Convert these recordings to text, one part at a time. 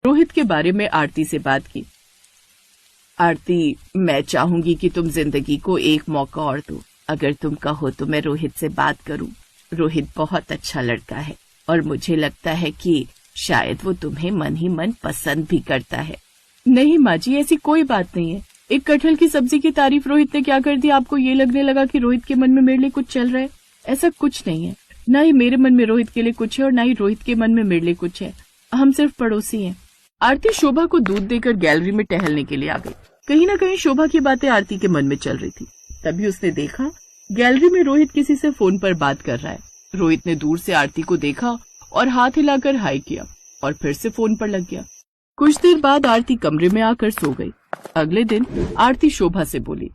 रोहित के बारे में आरती से बात की। आरती, मैं चाहूंगी कि तुम जिंदगी को एक मौका और दो। अगर तुम कहो तो मैं रोहित से बात करूं। रोहित बहुत अच्छा लड़का है और मुझे लगता है कि शायद वो तुम्हें मन ही मन पसंद भी करता है। नहीं माँ जी, ऐसी कोई बात नहीं है। एक कटहल की सब्जी की तारीफ रोहित ने क्या कर दी, आपको ये लगने लगा कि रोहित के मन में मेरे लिए कुछ चल रहा है। ऐसा कुछ नहीं है। न ही मेरे मन में रोहित के लिए कुछ है और न ही रोहित के मन में मेरे लिए कुछ है। हम सिर्फ पड़ोसी हैं। आरती शोभा को दूध देकर गैलरी में टहलने के लिए आ गई। कहीं न कहीं शोभा की बातें आरती के मन में चल रही थी। तभी उसने देखा गैलरी में रोहित किसी से फोन पर बात कर रहा है। रोहित ने दूर से आरती को देखा और हाथ हिलाकर हाय किया और फिर से फोन पर लग गया। कुछ देर बाद आरती कमरे में आकर सो गई। अगले दिन आरती शोभा से बोली,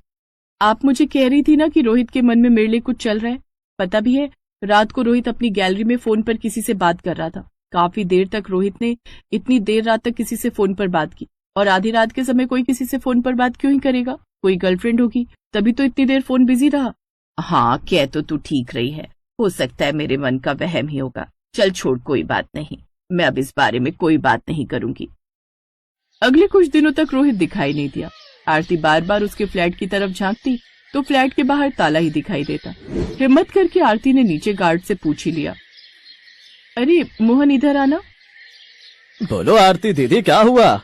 आप मुझे कह रही थी ना कि रोहित के मन में मेरे लिए कुछ चल रहा है। पता भी है, रात को रोहित अपनी गैलरी में फोन पर किसी से बात कर रहा था। काफी देर तक रोहित ने इतनी देर रात तक किसी से फोन पर बात की। और आधी रात के समय कोई किसी से फोन पर बात क्यों ही करेगा? कोई गर्लफ्रेंड होगी, तभी तो इतनी देर फोन बिजी रहा। हाँ, कह तो तू ठीक रही है। हो सकता है मेरे मन का वहम ही होगा। चल छोड़, कोई बात नहीं। मैं अब इस बारे में कोई बात नहीं करूंगी। अगले कुछ दिनों तक रोहित दिखाई नहीं दिया। आरती बार बार उसके फ्लैट की तरफ झांकती तो फ्लैट के बाहर ताला ही दिखाई देता। हिम्मत करके आरती ने नीचे गार्ड से पूछ ही लिया, अरे मोहन, इधर आना। बोलो आरती दीदी, क्या हुआ?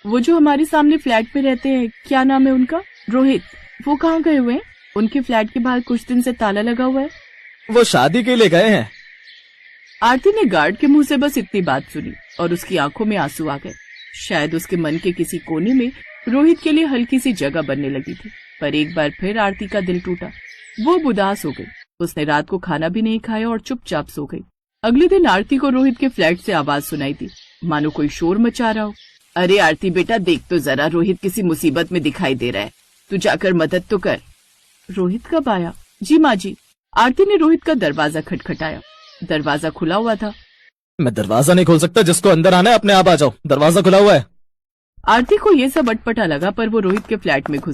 वो जो हमारे सामने फ्लैट में रहते हैं, क्या नाम है उनका? रोहित। वो कहाँ गए हुए हैं? उनके फ्लैट के बाहर कुछ दिन से ताला लगा हुआ है। वो शादी के लिए गए हैं। आरती ने गार्ड के मुंह से बस इतनी बात सुनी और उसकी आंखों में आंसू आ गए। शायद उसके मन के किसी कोने में रोहित के लिए हल्की सी जगह बनने लगी थी। पर एक बार फिर आरती का दिल टूटा। वो उदास हो गई। उसने रात को खाना भी नहीं खाया और चुपचाप सो गई। अगले दिन आरती को रोहित के फ्लैट से आवाज सुनाई दी, मानो कोई शोर मचा रहा हो। अरे आरती बेटा, देख तो जरा, रोहित किसी मुसीबत में दिखाई दे रहा है। तू जाकर मदद तो कर। रोहित कब आया? जी माँ जी। आरती ने रोहित का दरवाजा खटखटाया। दरवाजा खुला हुआ था। मैं दरवाजा नहीं खोल सकता, जिसको अंदर आना है अपने आप आ जाओ, दरवाजा खुला हुआ है। आरती को ये सब अटपटा लगा, पर वो रोहित के फ्लैट में घुस